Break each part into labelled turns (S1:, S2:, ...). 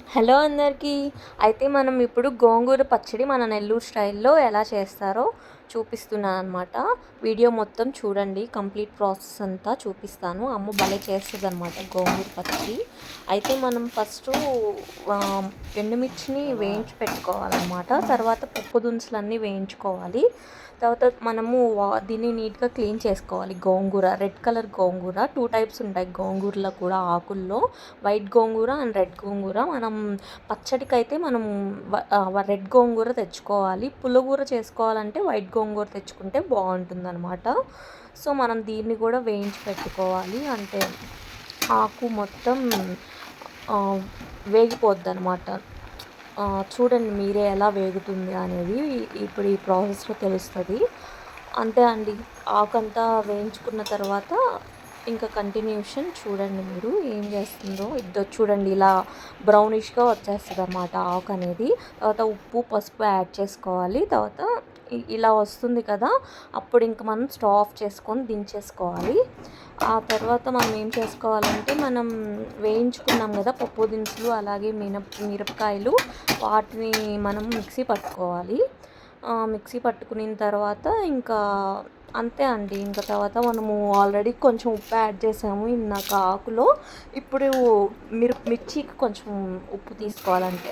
S1: Hello అందరికీ. అయితే మనం ఇప్పుడు గోంగూర పచ్చడి మన నెల్లూరు స్టైల్‌లో ఎలా చేస్తారో చూపిస్తున్నాననమాట. వీడియో మొత్తం చూడండి. కంప్లీట్ ప్రాసెస్ అంతా చూపిస్తాను. అమ్మ భలే చేస్తదనమాట గోంగూర పచ్చడి. అయితే మనం ఫస్టు ఎండుమిర్చిని వేయించి పెట్టుకోవాలనమాట. తర్వాత పప్పు దినుసులన్నీ వేయించుకోవాలి. తర్వాత మనము దీన్ని నీట్‌గా క్లీన్ చేసుకోవాలి. గోంగూర రెడ్ కలర్ గోంగూర 2 టైప్స్ ఉంటాయి గోంగూరలో కూడా ఆకుల్లో. వైట్ గోంగూర అండ్ రెడ్ గోంగూర. మనం పచ్చడికైతే మనం రెడ్ గోంగూర తెచ్చుకోవాలి. పుల్లగూర చేసుకోవాలంటే వైట్ గోంగూర తెచ్చుకుంటే బాగుంటుందన్నమాట. సో మనం దీన్ని కూడా వేయించి పెట్టుకోవాలి. అంటే ఆకు మొత్తం వేగిపోద్దనమాట. చూడండి మీరే ఎలా వేగుతుంది అనేది ఇప్పుడు ఈ ప్రాసెస్లో తెలుస్తుంది. అంతే అండి. ఆకంతా వేయించుకున్న తర్వాత ఇంకా కంటిన్యూషన్ చూడండి మీరు ఏం చేస్తుందో. ఇద్దో చూడండి ఇలా బ్రౌనిష్గా వచ్చేస్తుంది అన్నమాట ఆకు అనేది. తర్వాత ఉప్పు పసుపు యాడ్ చేసుకోవాలి. తర్వాత ఇలా వస్తుంది కదా, అప్పుడు ఇంక మనం స్టవ్ ఆఫ్ చేసుకొని దించేసుకోవాలి. ఆ తర్వాత మనం ఏం చేసుకోవాలంటే మనం వేయించుకున్నాం కదా పప్పు దినుసులు అలాగే మిరపకాయలు, వాటిని మనం మిక్సీ పట్టుకోవాలి. మిక్సీ పట్టుకున్న తర్వాత ఇంకా అంతే అండి. ఇంకా తర్వాత మనము ఆల్రెడీ కొంచెం ఉప్పు యాడ్ చేసాము ఇందాక ఆకులో. ఇప్పుడు మిర్చికి కొంచెం ఉప్పు తీసుకోవాలంటే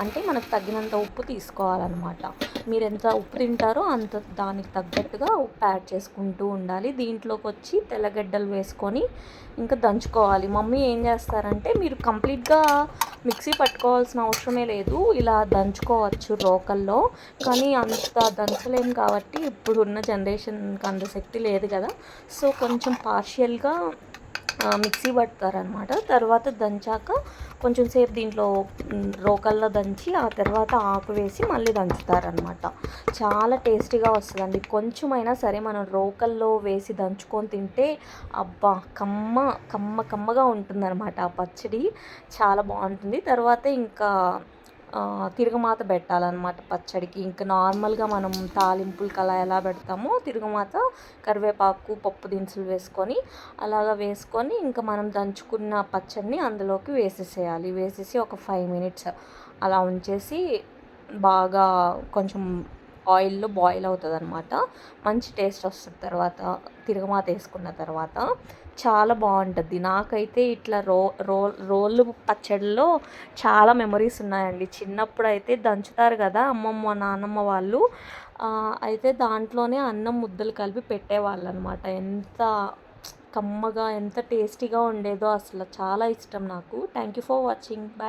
S1: అంటే మనకు తగినంత ఉప్పు తీసుకోవాలన్నమాట. మీరు ఎంత ఉప్పు తింటారో అంత దానికి తగ్గట్టుగా ఉప్పు యాడ్ చేసుకుంటూ ఉండాలి. దీంట్లోకి వచ్చి తెల్లగడ్డలు వేసుకొని ఇంకా దంచుకోవాలి. మమ్మీ ఏం చేస్తారంటే మీరు కంప్లీట్గా మిక్సీ పట్టుకోవాల్సిన అవసరమే లేదు, ఇలా దంచుకోవచ్చు రోకల్లో. కానీ అంత దంచలేం కాబట్టి ఇప్పుడున్న జనరేషన్కి అంత శక్తి లేదు కదా. సో కొంచెం పార్షియల్గా మిక్సీ పడతారనమాట. తర్వాత దంచాక కొంచెం సేపు దీంట్లో రోకల్లో దంచి ఆ తర్వాత ఆకు వేసి మళ్ళీ దంచుతారనమాట. చాలా టేస్టీగా వస్తుందండి. కొంచెమైనా సరే మనం రోకల్లో వేసి దంచుకొని తింటే అబ్బా కమ్మగా ఉంటుందన్నమాట ఆ పచ్చడి. చాలా బాగుంటుంది. తర్వాత ఇంకా తిరుగుమాత పెట్టాలన్నమాట పచ్చడికి. ఇంకా నార్మల్గా మనం తాలింపులకి అలా ఎలా పెడతామో తిరుగుమాత కరివేపాకు పప్పు దినుసులు వేసుకొని అలాగా వేసుకొని ఇంకా మనం దంచుకున్న పచ్చడిని అందులోకి వేసేసి ఒక 5 మినిట్స్ అలా ఉంచేసి బాగా కొంచెం ఆయిల్లో బాయిల్ అవుతుంది అనమాట. మంచి టేస్ట్ వస్తుంది తర్వాత తిరుగుమాత వేసుకున్న తర్వాత. చాలా బాగుంటుంది. నాకైతే ఇట్లా రోళ్ళు పచ్చడిలో చాలా మెమరీస్ ఉన్నాయండి. చిన్నప్పుడు అయితే దంచుతారు కదా అమ్మమ్మ నాన్నమ్మ వాళ్ళు, అయితే దాంట్లోనే అన్నం ముద్దలు కలిపి పెట్టేవాళ్ళు అనమాట. ఎంత కమ్మగా ఎంత టేస్టీగా ఉండేదో అసలు చాలా ఇష్టం నాకు. Thank you for watching. Bye.